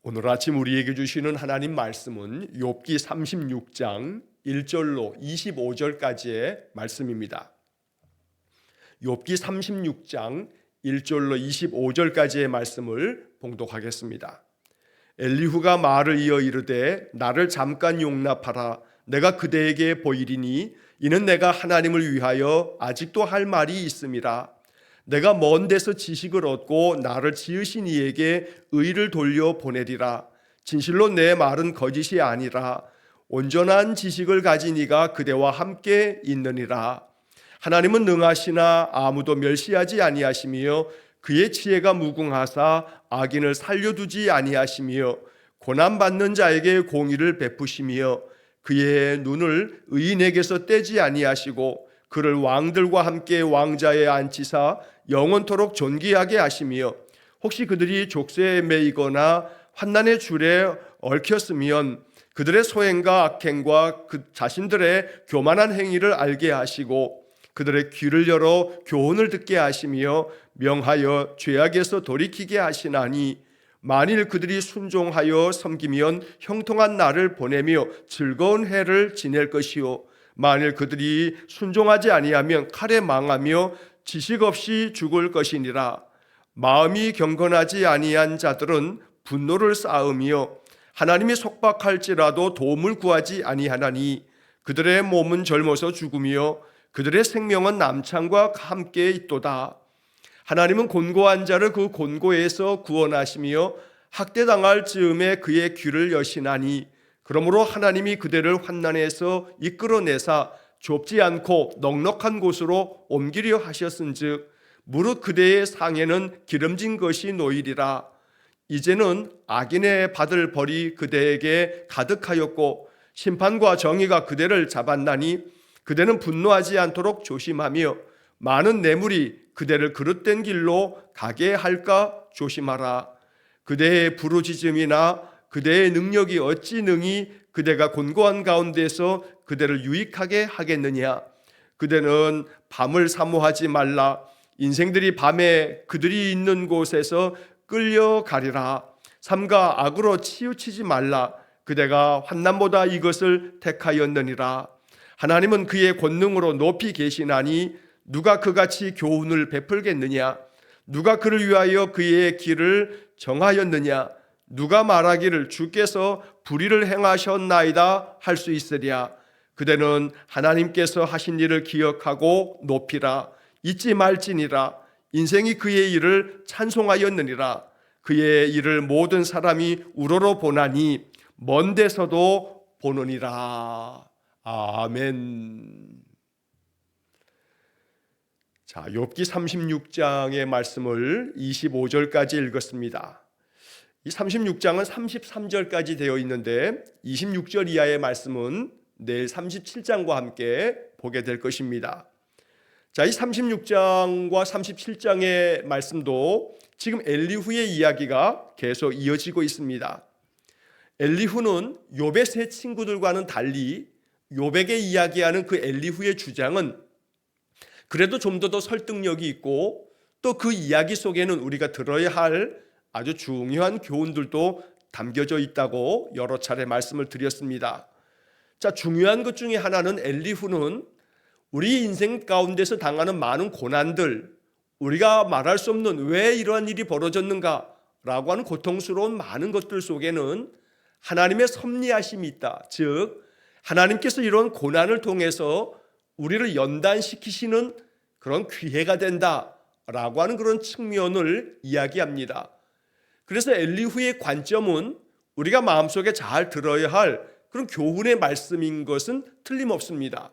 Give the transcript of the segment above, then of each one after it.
오늘 아침 우리에게 주시는 하나님 말씀은 욥기 36장 1절로 25절까지의 말씀입니다. 욥기 36장 1절로 25절까지의 말씀을 봉독하겠습니다. 엘리후가 말을 이어 이르되 나를 잠깐 용납하라. 내가 그대에게 보이리니 이는 내가 하나님을 위하여 아직도 할 말이 있음이라. 내가 먼 데서 지식을 얻고 나를 지으신 이에게 의를 돌려 보내리라. 진실로 내 말은 거짓이 아니라 온전한 지식을 가진 이가 그대와 함께 있느니라. 하나님은 능하시나 아무도 멸시하지 아니하시며 그의 지혜가 무궁하사 악인을 살려두지 아니하시며 고난받는 자에게 공의를 베푸시며 그의 눈을 의인에게서 떼지 아니하시고 그를 왕들과 함께 왕자에 앉히사 영원토록 존귀하게 하시며 혹시 그들이 족쇄에 매이거나 환난의 줄에 얽혔으면 그들의 소행과 악행과 그 자신들의 교만한 행위를 알게 하시고 그들의 귀를 열어 교훈을 듣게 하시며 명하여 죄악에서 돌이키게 하시나니 만일 그들이 순종하여 섬기면 형통한 날을 보내며 즐거운 해를 지낼 것이요 만일 그들이 순종하지 아니하면 칼에 망하며 지식 없이 죽을 것이니라. 마음이 경건하지 아니한 자들은 분노를 쌓으며 하나님이 속박할지라도 도움을 구하지 아니하나니 그들의 몸은 젊어서 죽으며 그들의 생명은 남창과 함께 있도다. 하나님은 곤고한 자를 그 곤고에서 구원하시며 학대당할 즈음에 그의 귀를 여시나니 그러므로 하나님이 그들을 환난에서 이끌어내사 좁지 않고 넉넉한 곳으로 옮기려 하셨은즉 무릇 그대의 상에는 기름진 것이 놓이리라. 이제는 악인의 받을 벌이 그대에게 가득하였고 심판과 정의가 그대를 잡았나니 그대는 분노하지 않도록 조심하며 많은 뇌물이 그대를 그릇된 길로 가게 할까 조심하라. 그대의 부르짖음이나 그대의 능력이 어찌 능히 그대가 곤고한 가운데서 그대를 유익하게 하겠느냐. 그대는 밤을 사모하지 말라. 인생들이 밤에 그들이 있는 곳에서 끌려가리라. 삼가 악으로 치우치지 말라. 그대가 환난보다 이것을 택하였느니라. 하나님은 그의 권능으로 높이 계시나니 누가 그같이 교훈을 베풀겠느냐. 누가 그를 위하여 그의 길을 정하였느냐. 누가 말하기를 주께서 불의를 행하셨나이다 할 수 있으랴. 그대는 하나님께서 하신 일을 기억하고 높이라. 잊지 말지니라. 인생이 그의 일을 찬송하였느니라. 그의 일을 모든 사람이 우러러 보나니 먼 데서도 보느니라. 아멘. 자, 욥기 36장의 말씀을 25절까지 읽었습니다. 이 36장은 33절까지 되어 있는데 26절 이하의 말씀은 내일 37장과 함께 보게 될 것입니다. 자, 이 36장과 37장의 말씀도 지금 엘리후의 이야기가 계속 이어지고 있습니다. 엘리후는 욥의 세 친구들과는 달리 욥에게 이야기하는 그 엘리후의 주장은 그래도 좀 더 설득력이 있고 또 그 이야기 속에는 우리가 들어야 할 아주 중요한 교훈들도 담겨져 있다고 여러 차례 말씀을 드렸습니다. 자, 중요한 것 중에 하나는 엘리후는 우리 인생 가운데서 당하는 많은 고난들, 우리가 말할 수 없는 왜 이러한 일이 벌어졌는가라고 하는 고통스러운 많은 것들 속에는 하나님의 섭리하심이 있다. 즉 하나님께서 이런 고난을 통해서 우리를 연단시키시는 그런 기회가 된다라고 하는 그런 측면을 이야기합니다. 그래서 엘리후의 관점은 우리가 마음속에 잘 들어야 할 그런 교훈의 말씀인 것은 틀림없습니다.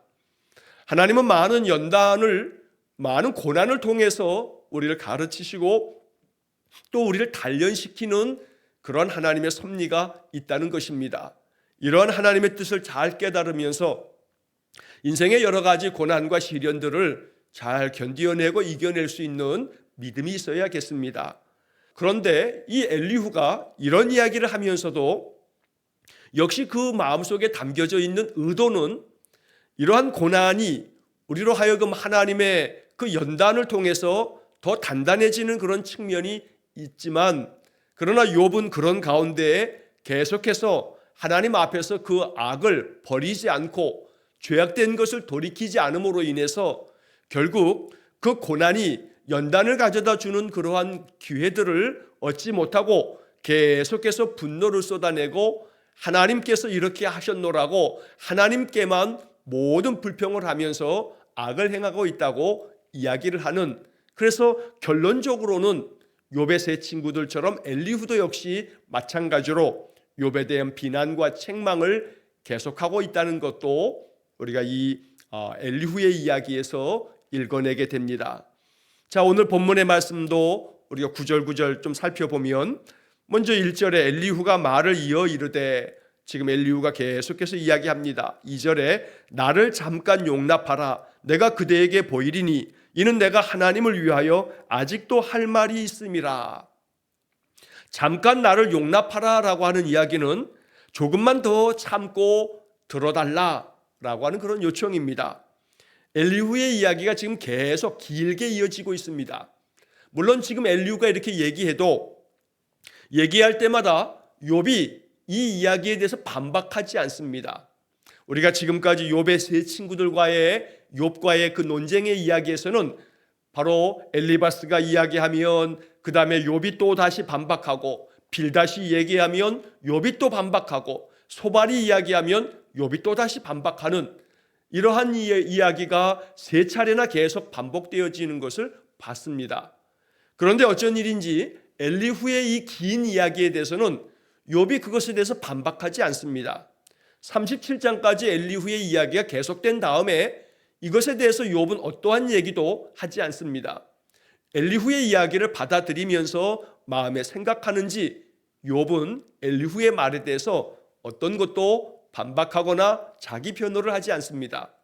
하나님은 많은 연단을, 많은 고난을 통해서 우리를 가르치시고 또 우리를 단련시키는 그런 하나님의 섭리가 있다는 것입니다. 이러한 하나님의 뜻을 잘 깨달으면서 인생의 여러 가지 고난과 시련들을 잘 견디어내고 이겨낼 수 있는 믿음이 있어야겠습니다. 그런데 이 엘리후가 이런 이야기를 하면서도 역시 그 마음속에 담겨져 있는 의도는 이러한 고난이 우리로 하여금 하나님의 그 연단을 통해서 더 단단해지는 그런 측면이 있지만 그러나 욥은 그런 가운데 계속해서 하나님 앞에서 그 악을 버리지 않고 죄악된 것을 돌이키지 않음으로 인해서 결국 그 고난이 연단을 가져다 주는 그러한 기회들을 얻지 못하고 계속해서 분노를 쏟아내고 하나님께서 이렇게 하셨노라고 하나님께만 모든 불평을 하면서 악을 행하고 있다고 이야기를 하는, 그래서 결론적으로는 욥의 세 친구들처럼 엘리후도 역시 마찬가지로 욥에 대한 비난과 책망을 계속하고 있다는 것도 우리가 이 엘리후의 이야기에서 읽어내게 됩니다. 자, 오늘 본문의 말씀도 우리가 구절구절 좀 살펴보면 먼저 1절에 엘리후가 말을 이어 이르되, 지금 엘리후가 계속해서 이야기합니다. 2절에 나를 잠깐 용납하라, 내가 그대에게 보이리니 이는 내가 하나님을 위하여 아직도 할 말이 있음이라. 잠깐 나를 용납하라 라고 하는 이야기는 조금만 더 참고 들어달라 라고 하는 그런 요청입니다. 엘리후의 이야기가 지금 계속 길게 이어지고 있습니다. 물론 지금 엘리후가 이렇게 얘기해도 얘기할 때마다 욥이 이 이야기에 대해서 반박하지 않습니다. 우리가 지금까지 욥의 세 친구들과의 욥과의 그 논쟁의 이야기에서는 바로 엘리바스가 이야기하면 그 다음에 욥이 또 다시 반박하고, 빌다시 얘기하면 욥이 또 반박하고, 소발이 이야기하면 욥이 또 다시 반박하는 이러한 이야기가 세 차례나 계속 반복되어지는 것을 봤습니다. 그런데 어쩐 일인지 엘리후의 이 긴 이야기에 대해서는 욥이 그것에 대해서 반박하지 않습니다. 37장까지 엘리후의 이야기가 계속된 다음에 이것에 대해서 욥은 어떠한 얘기도 하지 않습니다. 엘리후의 이야기를 받아들이면서 마음에 생각하는지 욥은 엘리후의 말에 대해서 어떤 것도 반박하거나 자기 변호를 하지 않습니다.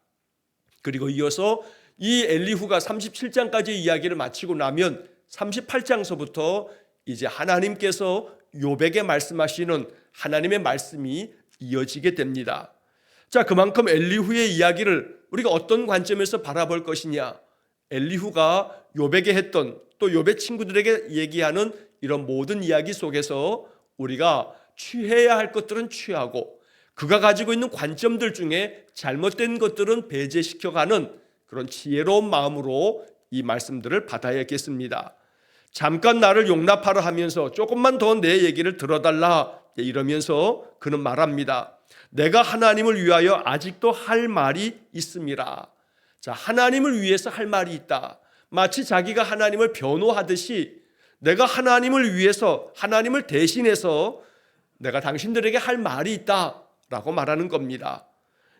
그리고 이어서 이 엘리후가 37장까지 이야기를 마치고 나면 38장서부터 이제 하나님께서 욥에게 말씀하시는 하나님의 말씀이 이어지게 됩니다. 자, 그만큼 엘리후의 이야기를 우리가 어떤 관점에서 바라볼 것이냐, 엘리후가 욥에게 했던, 또 욥의 친구들에게 얘기하는 이런 모든 이야기 속에서 우리가 취해야 할 것들은 취하고 그가 가지고 있는 관점들 중에 잘못된 것들은 배제시켜가는 그런 지혜로운 마음으로 이 말씀들을 받아야겠습니다. 잠깐 나를 용납하라 하면서 조금만 더 내 얘기를 들어달라 이러면서 그는 말합니다. 내가 하나님을 위하여 아직도 할 말이 있음이라. 자, 하나님을 위해서 할 말이 있다. 마치 자기가 하나님을 변호하듯이 내가 하나님을 위해서, 하나님을 대신해서 내가 당신들에게 할 말이 있다라고 말하는 겁니다.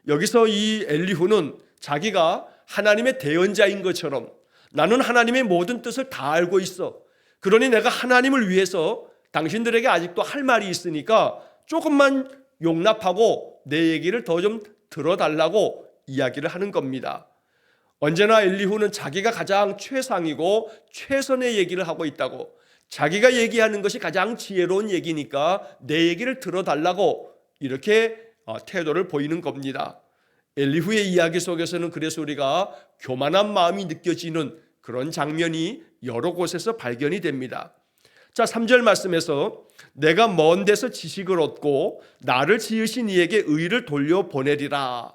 여기서 이 엘리후는 자기가 하나님의 대언자인 것처럼 나는 하나님의 모든 뜻을 다 알고 있어. 그러니 내가 하나님을 위해서 당신들에게 아직도 할 말이 있으니까 조금만 용납하고 내 얘기를 더 좀 들어달라고 이야기를 하는 겁니다. 언제나 엘리후는 자기가 가장 최상이고 최선의 얘기를 하고 있다고, 자기가 얘기하는 것이 가장 지혜로운 얘기니까 내 얘기를 들어달라고 이렇게 태도를 보이는 겁니다. 엘리후의 이야기 속에서는 그래서 우리가 교만한 마음이 느껴지는 그런 장면이 여러 곳에서 발견이 됩니다. 자, 3절 말씀에서 내가 먼 데서 지식을 얻고 나를 지으신 이에게 의를 돌려보내리라.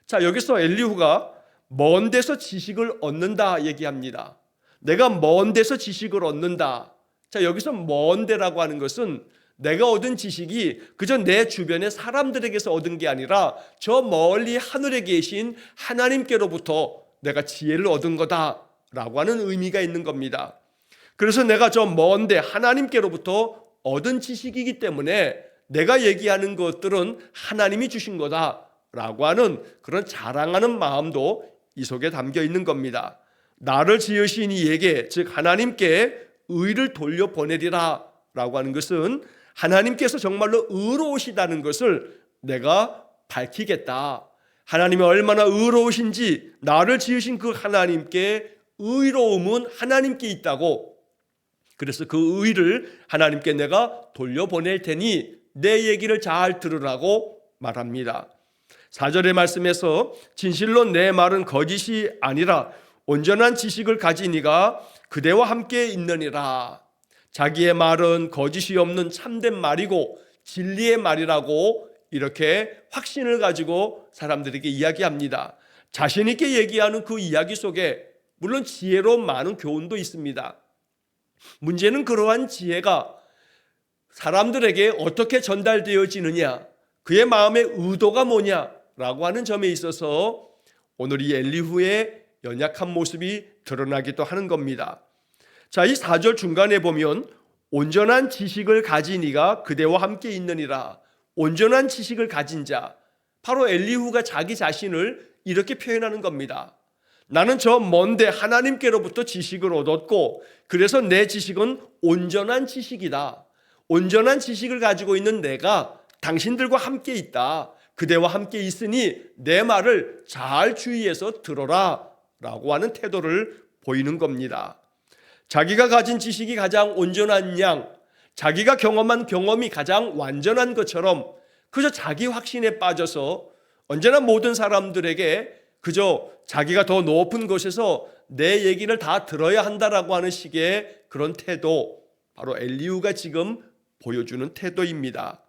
자, 여기서 엘리후가 먼 데서 지식을 얻는다 얘기합니다. 내가 먼 데서 지식을 얻는다. 자, 여기서 먼 데라고 하는 것은 내가 얻은 지식이 그저 내 주변의 사람들에게서 얻은 게 아니라 저 멀리 하늘에 계신 하나님께로부터 내가 지혜를 얻은 거다라고 하는 의미가 있는 겁니다. 그래서 내가 저 먼데 하나님께로부터 얻은 지식이기 때문에 내가 얘기하는 것들은 하나님이 주신 거다라고 하는 그런 자랑하는 마음도 이 속에 담겨 있는 겁니다. 나를 지으신 이에게, 즉 하나님께 의를 돌려보내리라 라고 하는 것은 하나님께서 정말로 의로우시다는 것을 내가 밝히겠다. 하나님이 얼마나 의로우신지, 나를 지으신 그 하나님께 의로움은 하나님께 있다고, 그래서 그 의를 하나님께 내가 돌려보낼 테니 내 얘기를 잘 들으라고 말합니다. 4절의 말씀에서 진실로 내 말은 거짓이 아니라 온전한 지식을 가진 이가 그대와 함께 있느니라. 자기의 말은 거짓이 없는 참된 말이고 진리의 말이라고 이렇게 확신을 가지고 사람들에게 이야기합니다. 자신 있게 얘기하는 그 이야기 속에 물론 지혜로운 많은 교훈도 있습니다. 문제는 그러한 지혜가 사람들에게 어떻게 전달되어지느냐, 그의 마음의 의도가 뭐냐라고 하는 점에 있어서 오늘 이 엘리후의 연약한 모습이 드러나기도 하는 겁니다. 자, 이 4절 중간에 보면 온전한 지식을 가진 이가 그대와 함께 있느니라. 온전한 지식을 가진 자, 바로 엘리후가 자기 자신을 이렇게 표현하는 겁니다. 나는 저 먼데 하나님께로부터 지식을 얻었고 그래서 내 지식은 온전한 지식이다. 온전한 지식을 가지고 있는 내가 당신들과 함께 있다. 그대와 함께 있으니 내 말을 잘 주의해서 들어라 라고 하는 태도를 보이는 겁니다. 자기가 가진 지식이 가장 온전한 양, 자기가 경험한 경험이 가장 완전한 것처럼 그저 자기 확신에 빠져서 언제나 모든 사람들에게 그저 자기가 더 높은 곳에서 내 얘기를 다 들어야 한다라고 하는 식의 그런 태도, 바로 엘리후가 지금 보여주는 태도입니다.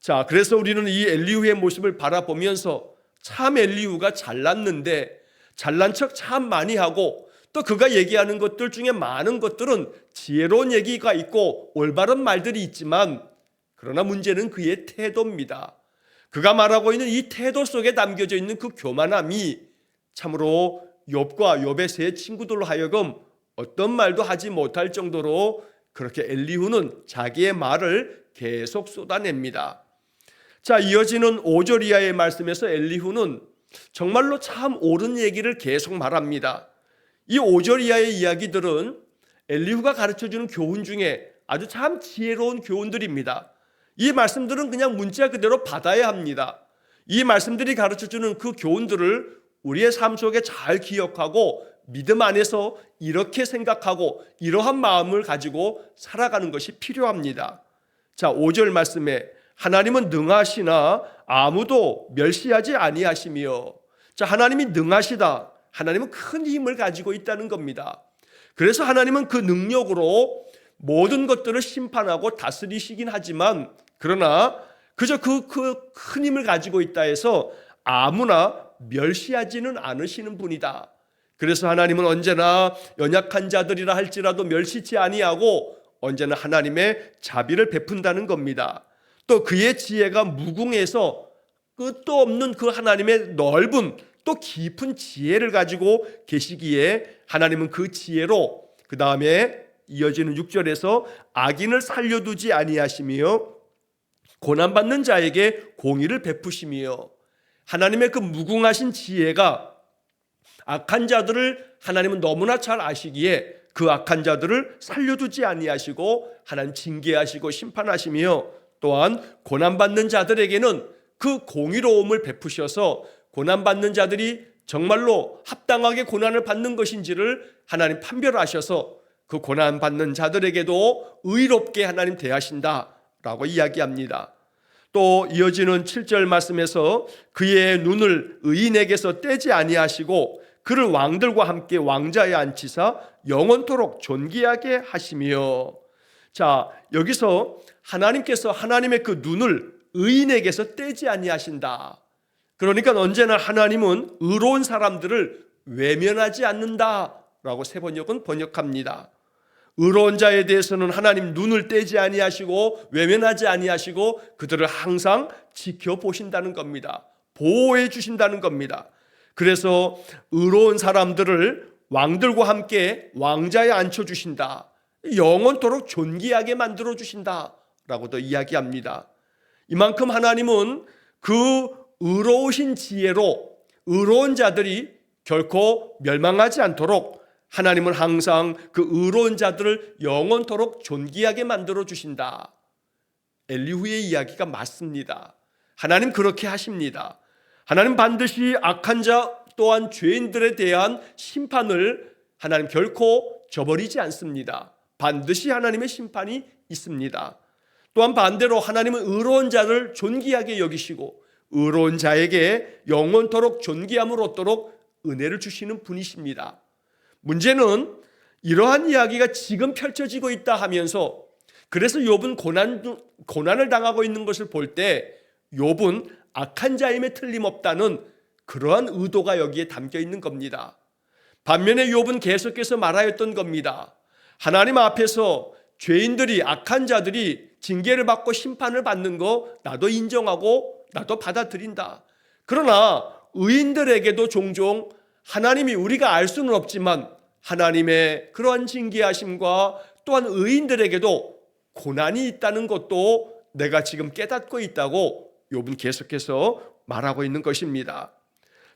자, 그래서 우리는 이 엘리후의 모습을 바라보면서 참 엘리후가 잘났는데 잘난 척 참 많이 하고 또 그가 얘기하는 것들 중에 많은 것들은 지혜로운 얘기가 있고 올바른 말들이 있지만 그러나 문제는 그의 태도입니다. 그가 말하고 있는 이 태도 속에 담겨져 있는 그 교만함이 참으로 욥과 욥의 세 친구들로 하여금 어떤 말도 하지 못할 정도로 그렇게 엘리후는 자기의 말을 계속 쏟아냅니다. 자, 이어지는 5절 이하의 말씀에서 엘리후는 정말로 참 옳은 얘기를 계속 말합니다. 이 5절 이하의 이야기들은 엘리후가 가르쳐주는 교훈 중에 아주 참 지혜로운 교훈들입니다. 이 말씀들은 그냥 문자 그대로 받아야 합니다. 이 말씀들이 가르쳐주는 그 교훈들을 우리의 삶 속에 잘 기억하고 믿음 안에서 이렇게 생각하고 이러한 마음을 가지고 살아가는 것이 필요합니다. 자, 5절 말씀에 하나님은 능하시나 아무도 멸시하지 아니하시며, 자, 하나님이 능하시다. 하나님은 큰 힘을 가지고 있다는 겁니다. 그래서 하나님은 그 능력으로 모든 것들을 심판하고 다스리시긴 하지만 그러나 그저 그 큰 힘을 가지고 있다 해서 아무나 멸시하지는 않으시는 분이다. 그래서 하나님은 언제나 연약한 자들이라 할지라도 멸시치 아니하고 언제나 하나님의 자비를 베푼다는 겁니다. 또 그의 지혜가 무궁해서 끝도 없는 그 하나님의 넓은 또 깊은 지혜를 가지고 계시기에 하나님은 그 지혜로 그 다음에 이어지는 6절에서 악인을 살려두지 아니하시며 고난받는 자에게 공의를 베푸시며, 하나님의 그 무궁하신 지혜가 악한 자들을 하나님은 너무나 잘 아시기에 그 악한 자들을 살려두지 아니하시고 하나님 징계하시고 심판하시며, 또한 고난받는 자들에게는 그 공의로움을 베푸셔서 고난받는 자들이 정말로 합당하게 고난을 받는 것인지를 하나님 판별하셔서 그 고난받는 자들에게도 의롭게 하나님 대하신다라고 이야기합니다. 또 이어지는 7절 말씀에서 그의 눈을 의인에게서 떼지 아니하시고 그를 왕들과 함께 왕자에 앉히사 영원토록 존귀하게 하시며, 자, 여기서 하나님께서 하나님의 그 눈을 의인에게서 떼지 아니하신다. 그러니까 언제나 하나님은 의로운 사람들을 외면하지 않는다라고 세번역은 번역합니다. 의로운 자에 대해서는 하나님 눈을 떼지 아니하시고 외면하지 아니하시고 그들을 항상 지켜보신다는 겁니다. 보호해 주신다는 겁니다. 그래서 의로운 사람들을 왕들과 함께 왕자에 앉혀주신다. 영원토록 존귀하게 만들어주신다라고도 이야기합니다. 이만큼 하나님은 그 의로우신 지혜로 의로운 자들이 결코 멸망하지 않도록 하나님은 항상 그 의로운 자들을 영원토록 존귀하게 만들어주신다. 엘리후의 이야기가 맞습니다. 하나님 그렇게 하십니다. 하나님 반드시 악한 자 또한 죄인들에 대한 심판을 하나님 결코 저버리지 않습니다. 반드시 하나님의 심판이 있습니다. 또한 반대로 하나님은 의로운 자를 존귀하게 여기시고 의로운 자에게 영원토록 존귀함을 얻도록 은혜를 주시는 분이십니다. 문제는 이러한 이야기가 지금 펼쳐지고 있다 하면서, 그래서 욥은 고난을 당하고 있는 것을 볼 때 욥은 악한 자임에 틀림없다는 그러한 의도가 여기에 담겨 있는 겁니다. 반면에 욥은 계속해서 말하였던 겁니다. 하나님 앞에서 죄인들이, 악한 자들이 징계를 받고 심판을 받는 거 나도 인정하고 나도 받아들인다. 그러나 의인들에게도 종종 하나님이, 우리가 알 수는 없지만 하나님의 그러한 징계하심과 또한 의인들에게도 고난이 있다는 것도 내가 지금 깨닫고 있다고 욥은 계속해서 말하고 있는 것입니다.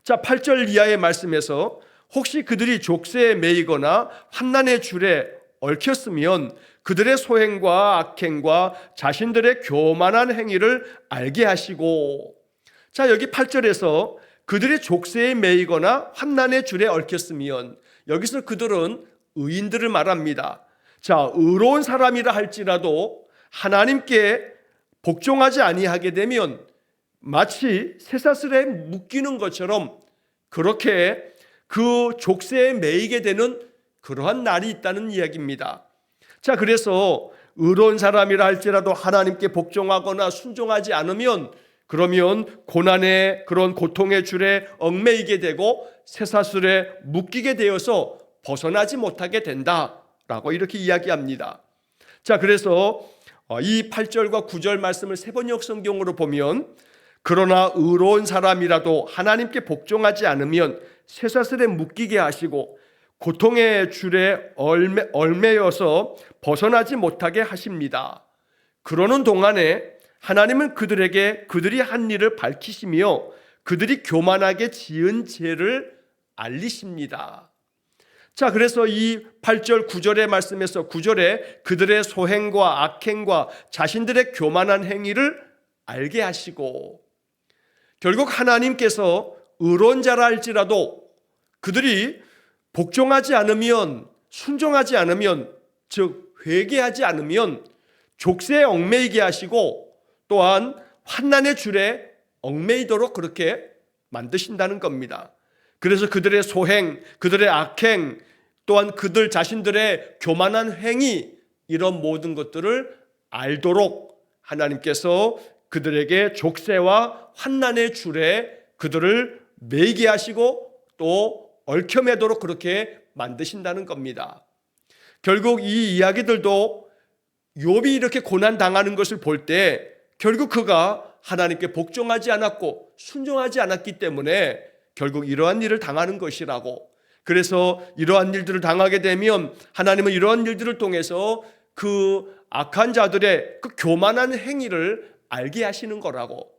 자, 8절 이하의 말씀에서 혹시 그들이 족쇄에 매이거나 환난의 줄에 얽혔으면 그들의 소행과 악행과 자신들의 교만한 행위를 알게 하시고, 자, 여기 8절에서 그들이 족쇄에 매이거나 환난의 줄에 얽혔으면, 여기서 그들은 의인들을 말합니다. 자, 의로운 사람이라 할지라도 하나님께 복종하지 아니하게 되면 마치 쇠사슬에 묶이는 것처럼 그렇게 그 족쇄에 매이게 되는 그러한 날이 있다는 이야기입니다. 자, 그래서 의로운 사람이라 할지라도 하나님께 복종하거나 순종하지 않으면, 그러면 고난의 그런 고통의 줄에 얽매이게 되고 쇠사슬에 묶이게 되어서 벗어나지 못하게 된다라고 이렇게 이야기합니다. 자, 그래서 이 8절과 9절 말씀을 세번역 성경으로 보면, 그러나 의로운 사람이라도 하나님께 복종하지 않으면 쇠사슬에 묶이게 하시고 고통의 줄에 얽매여서 벗어나지 못하게 하십니다. 그러는 동안에 하나님은 그들에게 그들이 한 일을 밝히시며 그들이 교만하게 지은 죄를 알리십니다. 자, 그래서 이 8절 9절의 말씀에서 9절에 그들의 소행과 악행과 자신들의 교만한 행위를 알게 하시고, 결국 하나님께서 의로운 자라 할지라도 그들이 복종하지 않으면, 순종하지 않으면, 즉 회개하지 않으면 족쇄에 얽매이게 하시고 또한 환난의 줄에 얽매이도록 그렇게 만드신다는 겁니다. 그래서 그들의 소행, 그들의 악행, 또한 그들 자신들의 교만한 행위, 이런 모든 것들을 알도록 하나님께서 그들에게 족쇄와 환난의 줄에 그들을 매이게 하시고 또 얽혀매도록 그렇게 만드신다는 겁니다. 결국 이 이야기들도 욥이 이렇게 고난 당하는 것을 볼 때 결국 그가 하나님께 복종하지 않았고 순종하지 않았기 때문에 결국 이러한 일을 당하는 것이라고, 그래서 이러한 일들을 당하게 되면 하나님은 이러한 일들을 통해서 그 악한 자들의 그 교만한 행위를 알게 하시는 거라고,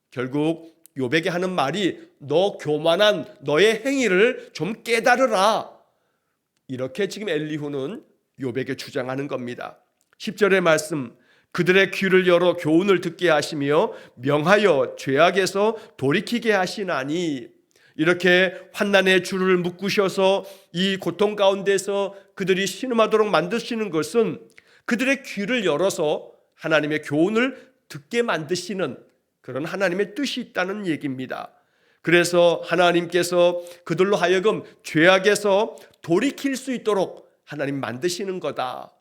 결국 욥에게 하는 말이 너 교만한 너의 행위를 좀 깨달으라, 이렇게 지금 엘리후는 욥에게 주장하는 겁니다. 10절의 말씀, 그들의 귀를 열어 교훈을 듣게 하시며 명하여 죄악에서 돌이키게 하시나니, 이렇게 환난의 줄을 묶으셔서 이 고통 가운데서 그들이 신음하도록 만드시는 것은 그들의 귀를 열어서 하나님의 교훈을 듣게 만드시는 그런 하나님의 뜻이 있다는 얘기입니다. 그래서 하나님께서 그들로 하여금 죄악에서 돌이킬 수 있도록 하나님 만드시는 거다.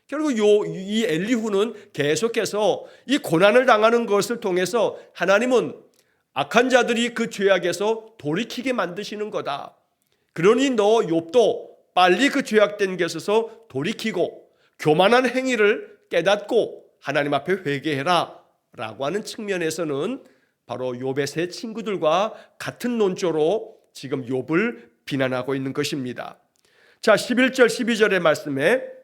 결국 이 엘리후는 계속해서 이 고난을 당하는 것을 통해서 하나님은 악한 자들이 그 죄악에서 돌이키게 만드시는 거다. 그러니 너 욥도 빨리 그 죄악된 것에서 돌이키고 교만한 행위를 깨닫고 하나님 앞에 회개해라 라고 하는 측면에서는 바로 욥의 세 친구들과 같은 논조로 지금 욥을 비난하고 있는 것입니다. 자, 11절 12절의 말씀에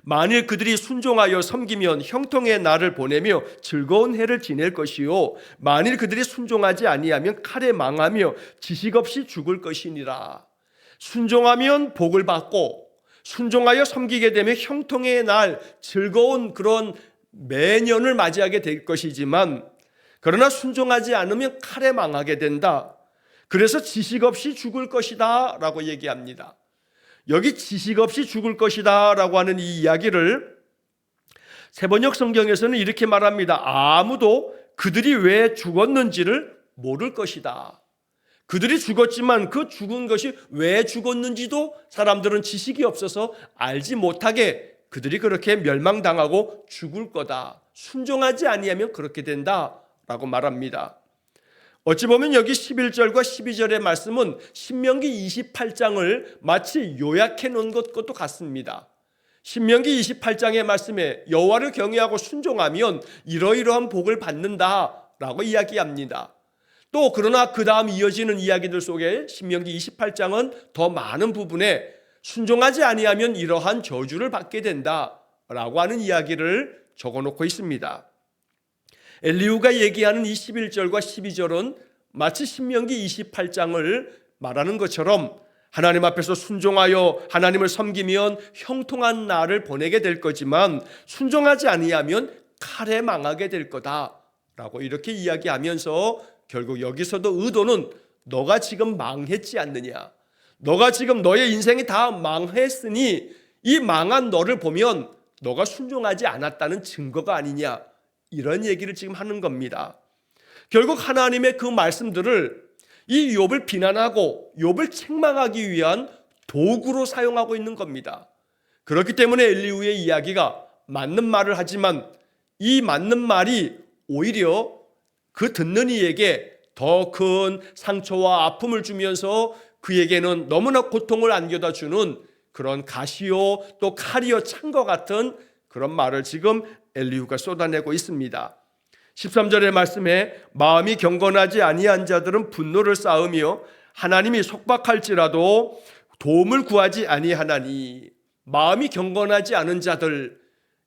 만일 그들이 순종하여 섬기면 형통의 날을 보내며 즐거운 해를 지낼 것이요 만일 그들이 순종하지 아니하면 칼에 망하며 지식 없이 죽을 것이니라. 순종하면 복을 받고 순종하여 섬기게 되면 형통의 날, 즐거운 그런 매년을 맞이하게 될 것이지만, 그러나 순종하지 않으면 칼에 망하게 된다. 그래서 지식 없이 죽을 것이다 라고 얘기합니다. 여기 지식 없이 죽을 것이다 라고 하는 이 이야기를 세번역 성경에서는 이렇게 말합니다. 아무도 그들이 왜 죽었는지를 모를 것이다. 그들이 죽었지만 그 죽은 것이 왜 죽었는지도 사람들은 지식이 없어서 알지 못하게 그들이 그렇게 멸망당하고 죽을 거다. 순종하지 아니하면 그렇게 된다라고 말합니다. 어찌 보면 여기 11절과 12절의 말씀은 신명기 28장을 마치 요약해 놓은 것과도 같습니다. 신명기 28장의 말씀에 여호와를 경외하고 순종하면 이러이러한 복을 받는다라고 이야기합니다. 또 그러나 그 다음 이어지는 이야기들 속에 신명기 28장은 더 많은 부분에 순종하지 아니하면 이러한 저주를 받게 된다라고 하는 이야기를 적어놓고 있습니다. 엘리후가 얘기하는 이 11절과 12절은 마치 신명기 28장을 말하는 것처럼 하나님 앞에서 순종하여 하나님을 섬기면 형통한 날을 보내게 될 거지만 순종하지 아니하면 칼에 망하게 될 거다라고 이렇게 이야기하면서 결국 여기서도 의도는 너가 지금 망했지 않느냐, 너가 지금 너의 인생이 다 망했으니 이 망한 너를 보면 너가 순종하지 않았다는 증거가 아니냐, 이런 얘기를 지금 하는 겁니다. 결국 하나님의 그 말씀들을 이 욥을 비난하고 욥을 책망하기 위한 도구로 사용하고 있는 겁니다. 그렇기 때문에 엘리후의 이야기가 맞는 말을 하지만 이 맞는 말이 오히려 그 듣는 이에게 더 큰 상처와 아픔을 주면서 그에게는 너무나 고통을 안겨다 주는 그런 가시요 또 칼이요 창과 같은 그런 말을 지금 엘리후가 쏟아내고 있습니다. 13절의 말씀에 마음이 경건하지 아니한 자들은 분노를 쌓으며 하나님이 속박할지라도 도움을 구하지 아니하나니, 마음이 경건하지 않은 자들,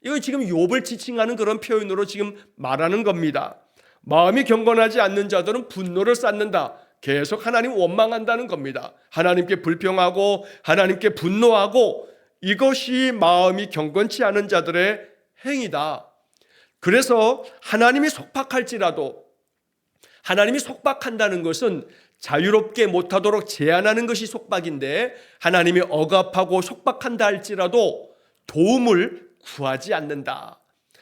이거 지금 욥을 지칭하는 그런 표현으로 지금 말하는 겁니다. 마음이 경건하지 않는 자들은 분노를 쌓는다. 계속 하나님 원망한다는 겁니다. 하나님께 불평하고 하나님께 분노하고, 이것이 마음이 경건치 않은 자들의 행위다. 그래서 하나님이 속박할지라도, 하나님이 속박한다는 것은 자유롭게 못하도록 제한하는 것이 속박인데, 하나님이 억압하고 속박한다 할지라도 도움을 구하지 않는다.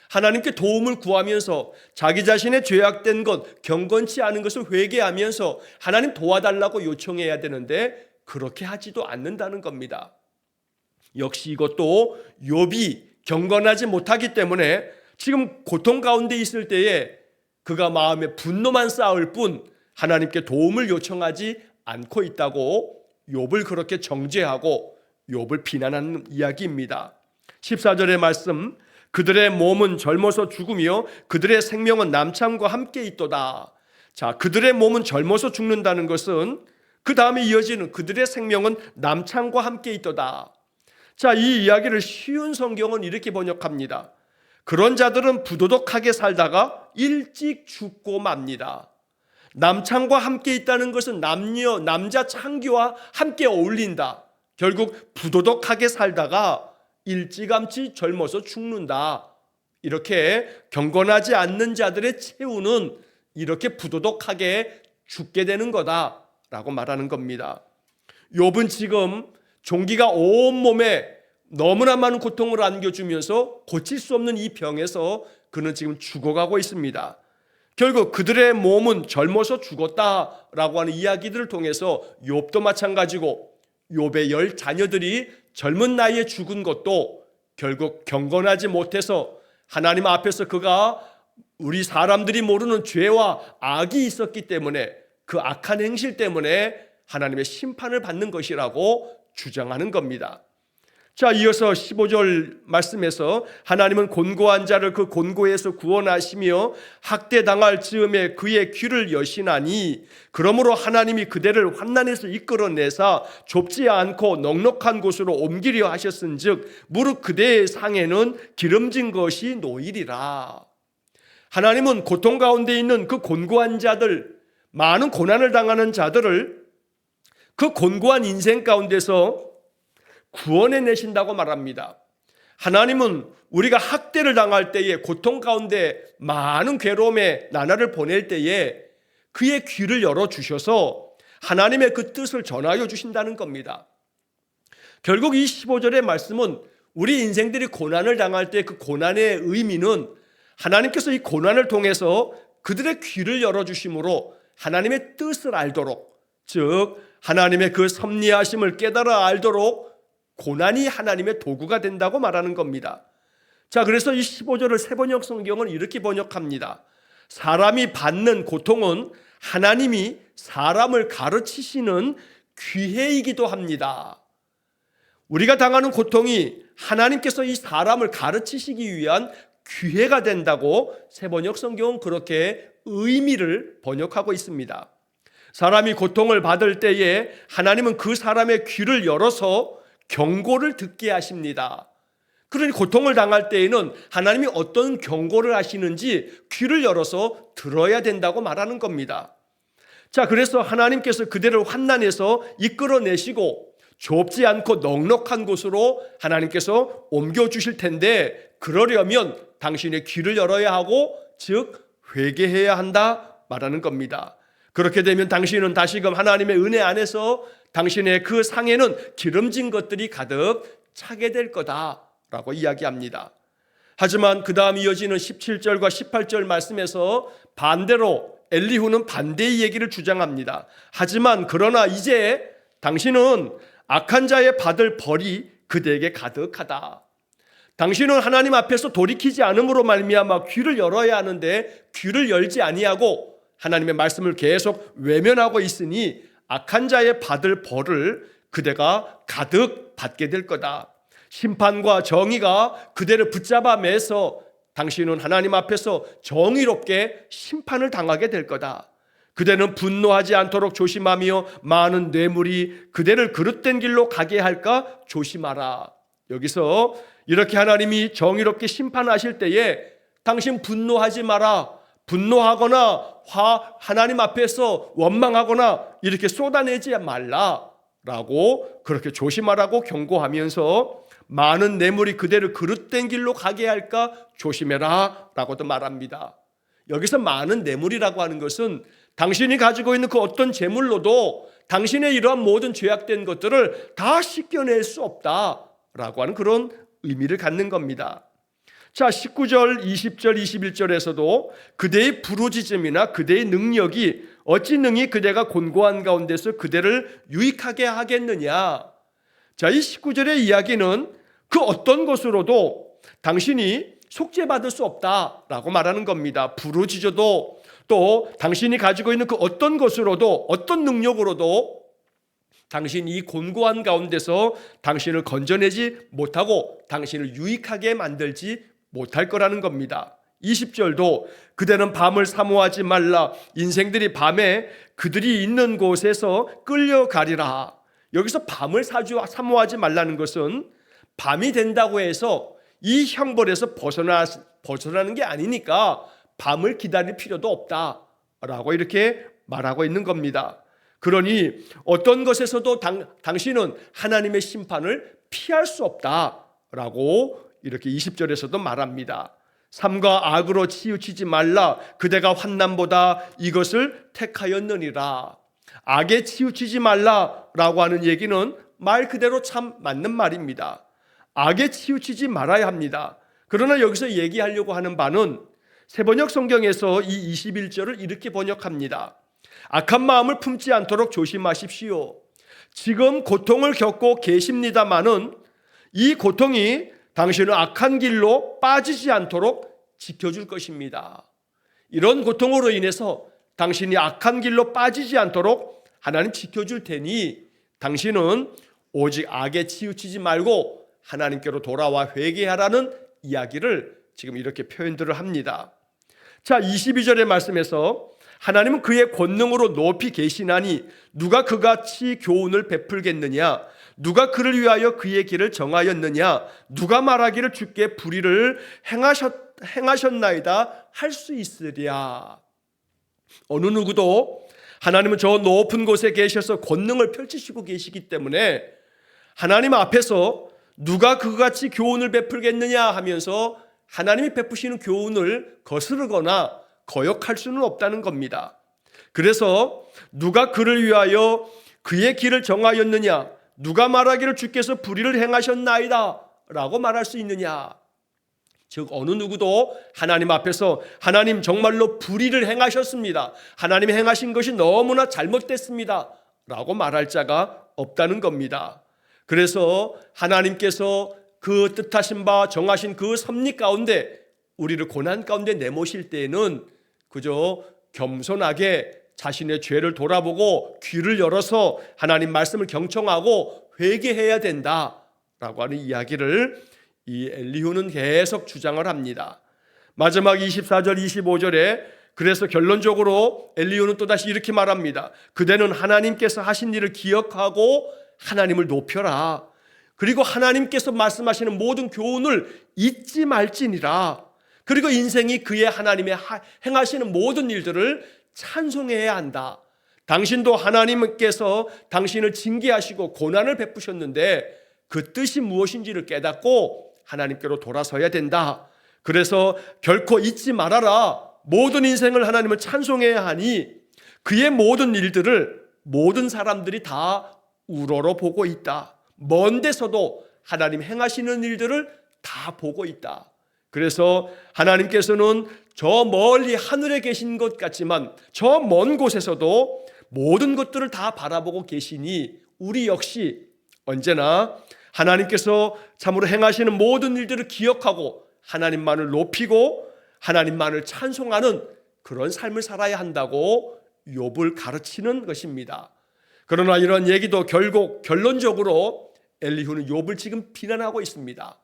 하나님께 도움을 구하면서 자기 자신의 죄악된 것, 경건치 않은 것을 회개하면서 하나님 도와달라고 요청해야 되는데 그렇게 하지도 않는다는 겁니다. 역시 이것도 욥이 경건하지 못하기 때문에 지금 고통 가운데 있을 때에 그가 마음에 분노만 쌓을 뿐 하나님께 도움을 요청하지 않고 있다고 욥을 그렇게 정죄하고 욥을 비난하는 이야기입니다. 14절의 말씀, 그들의 몸은 젊어서 죽으며 그들의 생명은 남창과 함께 있도다. 자, 그들의 몸은 젊어서 죽는다는 것은 그 다음에 이어지는 그들의 생명은 남창과 함께 있도다. 자, 이 이야기를 쉬운 성경은 이렇게 번역합니다. 그런 자들은 부도덕하게 살다가 일찍 죽고 맙니다. 남창과 함께 있다는 것은 남자 창기와 함께 어울린다. 결국 부도덕하게 살다가 일찌감치 젊어서 죽는다. 이렇게 경건하지 않는 자들의 최후는 이렇게 부도덕하게 죽게 되는 거다라고 말하는 겁니다. 욥은 지금 종기가 온몸에 너무나 많은 고통을 안겨주면서 고칠 수 없는 이 병에서 그는 지금 죽어가고 있습니다. 결국 그들의 몸은 젊어서 죽었다라고 하는 이야기들을 통해서 욥도 마찬가지고 욥의 10 자녀들이 젊은 나이에 죽은 것도 결국 경건하지 못해서 하나님 앞에서 그가 우리 사람들이 모르는 죄와 악이 있었기 때문에 그 악한 행실 때문에 하나님의 심판을 받는 것이라고 주장하는 겁니다. 자, 이어서 15절 말씀에서 하나님은 곤고한 자를 그 곤고에서 구원하시며 학대당할 즈음에 그의 귀를 여시나니, 그러므로 하나님이 그대를 환난에서 이끌어내사 좁지 않고 넉넉한 곳으로 옮기려 하셨은즉 무릇 그대의 상에는 기름진 것이 놓이리라. 하나님은 고통 가운데 있는 그 곤고한 자들, 많은 고난을 당하는 자들을 그 곤고한 인생 가운데서 구원해 내신다고 말합니다. 하나님은 우리가 학대를 당할 때에, 고통 가운데 많은 괴로움의 나날을 보낼 때에 그의 귀를 열어주셔서 하나님의 그 뜻을 전하여 주신다는 겁니다. 결국 이 15절의 말씀은 우리 인생들이 고난을 당할 때 그 고난의 의미는 하나님께서 이 고난을 통해서 그들의 귀를 열어주심으로 하나님의 뜻을 알도록, 즉 하나님의 그 섭리하심을 깨달아 알도록 고난이 하나님의 도구가 된다고 말하는 겁니다. 자, 그래서 이 15절을 세번역 성경은 이렇게 번역합니다. 사람이 받는 고통은 하나님이 사람을 가르치시는 기회이기도 합니다. 우리가 당하는 고통이 하나님께서 이 사람을 가르치시기 위한 기회가 된다고 세번역 성경은 그렇게 의미를 번역하고 있습니다. 사람이 고통을 받을 때에 하나님은 그 사람의 귀를 열어서 경고를 듣게 하십니다. 그러니 고통을 당할 때에는 하나님이 어떤 경고를 하시는지 귀를 열어서 들어야 된다고 말하는 겁니다. 자, 그래서 하나님께서 그대를 환난에서 이끌어내시고 좁지 않고 넉넉한 곳으로 하나님께서 옮겨주실 텐데, 그러려면 당신의 귀를 열어야 하고, 즉 회개해야 한다 말하는 겁니다. 그렇게 되면 당신은 다시금 하나님의 은혜 안에서 당신의 그 상에는 기름진 것들이 가득 차게 될 거다라고 이야기합니다. 하지만 그 다음 이어지는 17절과 18절 말씀에서 반대로 엘리후는 반대의 얘기를 주장합니다. 하지만 그러나 이제 당신은 악한 자의 받을 벌이 그대에게 가득하다. 당신은 하나님 앞에서 돌이키지 않음으로 말미암아 귀를 열어야 하는데 귀를 열지 아니하고 하나님의 말씀을 계속 외면하고 있으니 악한 자의 받을 벌을 그대가 가득 받게 될 거다. 심판과 정의가 그대를 붙잡아 매서 당신은 하나님 앞에서 정의롭게 심판을 당하게 될 거다. 그대는 분노하지 않도록 조심하며 많은 뇌물이 그대를 그릇된 길로 가게 할까 조심하라. 여기서 이렇게 하나님이 정의롭게 심판하실 때에 당신 분노하지 마라. 분노하거나 하나님 앞에서 원망하거나 이렇게 쏟아내지 말라라고 그렇게 조심하라고 경고하면서 많은 뇌물이 그대를 그릇된 길로 가게 할까 조심해라 라고도 말합니다. 여기서 많은 뇌물이라고 하는 것은 당신이 가지고 있는 그 어떤 재물로도 당신의 이러한 모든 죄악된 것들을 다 씻겨낼 수 없다라고 하는 그런 의미를 갖는 겁니다. 자, 19절, 20절, 21절에서도 그대의 부르짖음이나 그대의 능력이 어찌 능히 그대가 곤고한 가운데서 그대를 유익하게 하겠느냐. 자, 이 19절의 이야기는 그 어떤 것으로도 당신이 속죄받을 수 없다라고 말하는 겁니다. 부르짖어도 또 당신이 가지고 있는 그 어떤 것으로도 어떤 능력으로도 당신이 이 곤고한 가운데서 당신을 건져내지 못하고 당신을 유익하게 만들지 못할 거라는 겁니다. 20절도 그대는 밤을 사모하지 말라. 인생들이 밤에 그들이 있는 곳에서 끌려가리라. 여기서 밤을 사모하지 말라는 것은 밤이 된다고 해서 이 형벌에서 벗어나는 게 아니니까 밤을 기다릴 필요도 없다라고 이렇게 말하고 있는 겁니다. 그러니 어떤 것에서도 당신은 하나님의 심판을 피할 수 없다라고 이렇게 20절에서도 말합니다. 삼가 악으로 치우치지 말라. 그대가 환난보다 이것을 택하였느니라. 악에 치우치지 말라라고 하는 얘기는 말 그대로 참 맞는 말입니다. 악에 치우치지 말아야 합니다. 그러나 여기서 얘기하려고 하는 바는 세번역 성경에서 이 21절을 이렇게 번역합니다. 악한 마음을 품지 않도록 조심하십시오. 지금 고통을 겪고 계십니다마는 이 고통이 당신은 악한 길로 빠지지 않도록 지켜줄 것입니다. 이런 고통으로 인해서 당신이 악한 길로 빠지지 않도록 하나님 지켜줄 테니 당신은 오직 악에 치우치지 말고 하나님께로 돌아와 회개하라는 이야기를 지금 이렇게 표현들을 합니다. 자, 22절의 말씀에서 하나님은 그의 권능으로 높이 계시나니 누가 그같이 교훈을 베풀겠느냐? 누가 그를 위하여 그의 길을 정하였느냐? 누가 말하기를 주께 불의를 행하셨나이다 할 수 있으랴. 어느 누구도 하나님은 저 높은 곳에 계셔서 권능을 펼치시고 계시기 때문에 하나님 앞에서 누가 그같이 교훈을 베풀겠느냐 하면서 하나님이 베푸시는 교훈을 거스르거나 거역할 수는 없다는 겁니다. 그래서 누가 그를 위하여 그의 길을 정하였느냐? 누가 말하기를 주께서 불의를 행하셨나이다 라고 말할 수 있느냐? 즉 어느 누구도 하나님 앞에서 하나님 정말로 불의를 행하셨습니다. 하나님이 행하신 것이 너무나 잘못됐습니다 라고 말할 자가 없다는 겁니다. 그래서 하나님께서 그 뜻하신 바 정하신 그 섭리 가운데 우리를 고난 가운데 내모실 때에는 그저 겸손하게 자신의 죄를 돌아보고 귀를 열어서 하나님 말씀을 경청하고 회개해야 된다라고 하는 이야기를 이 엘리후는 계속 주장을 합니다. 마지막 24절 25절에 그래서 결론적으로 엘리후는 또다시 이렇게 말합니다. 그대는 하나님께서 하신 일을 기억하고 하나님을 높여라. 그리고 하나님께서 말씀하시는 모든 교훈을 잊지 말지니라. 그리고 인생이 그의 하나님의 행하시는 모든 일들을 찬송해야 한다. 당신도 하나님께서 당신을 징계하시고 고난을 베푸셨는데 그 뜻이 무엇인지를 깨닫고 하나님께로 돌아서야 된다. 그래서 결코 잊지 말아라. 모든 인생을 하나님을 찬송해야 하니 그의 모든 일들을 모든 사람들이 다 우러러 보고 있다. 먼 데서도 하나님 행하시는 일들을 다 보고 있다. 그래서 하나님께서는 저 멀리 하늘에 계신 것 같지만 저 먼 곳에서도 모든 것들을 다 바라보고 계시니 우리 역시 언제나 하나님께서 참으로 행하시는 모든 일들을 기억하고 하나님만을 높이고 하나님만을 찬송하는 그런 삶을 살아야 한다고 욥을 가르치는 것입니다. 그러나 이런 얘기도 결국 결론적으로 엘리후는 욥을 지금 비난하고 있습니다.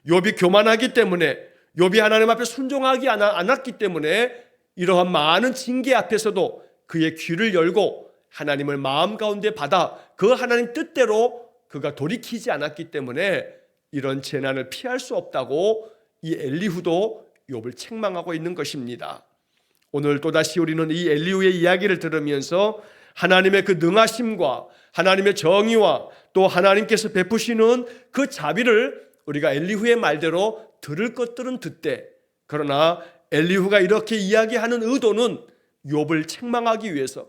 욥이 교만하기 때문에, 욥이 하나님 앞에 순종하지 않았기 때문에 이러한 많은 징계 앞에서도 그의 귀를 열고 하나님을 마음 가운데 받아 그 하나님 뜻대로 그가 돌이키지 않았기 때문에 이런 재난을 피할 수 없다고 이 엘리후도 욥을 책망하고 있는 것입니다. 오늘 또다시 우리는 이 엘리후의 이야기를 들으면서 하나님의 그 능하심과 하나님의 정의와 또 하나님께서 베푸시는 그 자비를 우리가 엘리후의 말대로 들을 것들은 듣되, 그러나 엘리후가 이렇게 이야기하는 의도는 욥을 책망하기 위해서,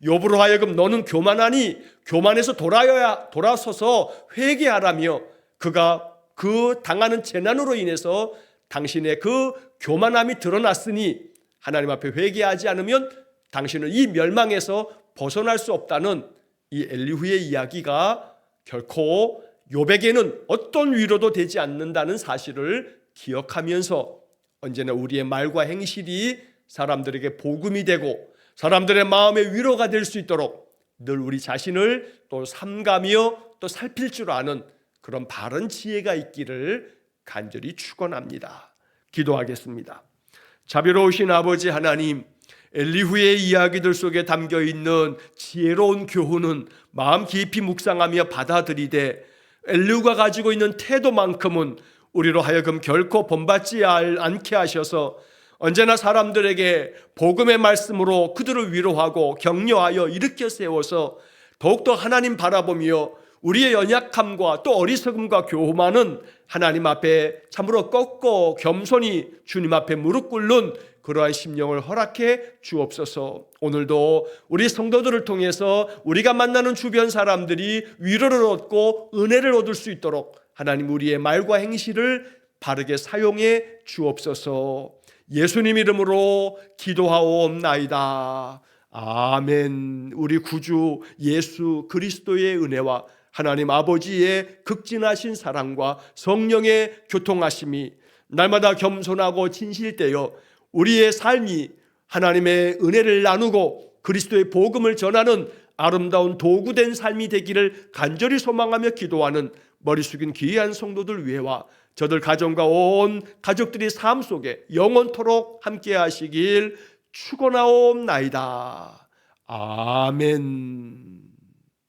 욥으로 하여금 너는 교만하니 교만해서 돌아서서 회개하라며 그가 그 당하는 재난으로 인해서 당신의 그 교만함이 드러났으니 하나님 앞에 회개하지 않으면 당신은 이 멸망에서 벗어날 수 없다는 이 엘리후의 이야기가 결코 욥에게는 어떤 위로도 되지 않는다는 사실을 기억하면서 언제나 우리의 말과 행실이 사람들에게 복음이 되고 사람들의 마음의 위로가 될 수 있도록 늘 우리 자신을 또 삼가며 또 살필 줄 아는 그런 바른 지혜가 있기를 간절히 축원합니다. 기도하겠습니다. 자비로우신 아버지 하나님, 엘리후의 이야기들 속에 담겨있는 지혜로운 교훈은 마음 깊이 묵상하며 받아들이되 엘리후가 가지고 있는 태도만큼은 우리로 하여금 결코 본받지 않게 하셔서 언제나 사람들에게 복음의 말씀으로 그들을 위로하고 격려하여 일으켜 세워서 더욱더 하나님 바라보며 우리의 연약함과 또 어리석음과 교만은 하나님 앞에 참으로 꺾고 겸손히 주님 앞에 무릎 꿇는 그러한 심령을 허락해 주옵소서. 오늘도 우리 성도들을 통해서 우리가 만나는 주변 사람들이 위로를 얻고 은혜를 얻을 수 있도록 하나님 우리의 말과 행실을 바르게 사용해 주옵소서. 예수님 이름으로 기도하옵나이다. 아멘. 우리 구주 예수 그리스도의 은혜와 하나님 아버지의 극진하신 사랑과 성령의 교통하심이 날마다 겸손하고 진실되어 우리의 삶이 하나님의 은혜를 나누고 그리스도의 복음을 전하는 아름다운 도구된 삶이 되기를 간절히 소망하며 기도하는 머리 숙인 귀한 성도들 위해와 저들 가정과 온 가족들의 삶 속에 영원토록 함께 하시길 축원하옵나이다. 아멘.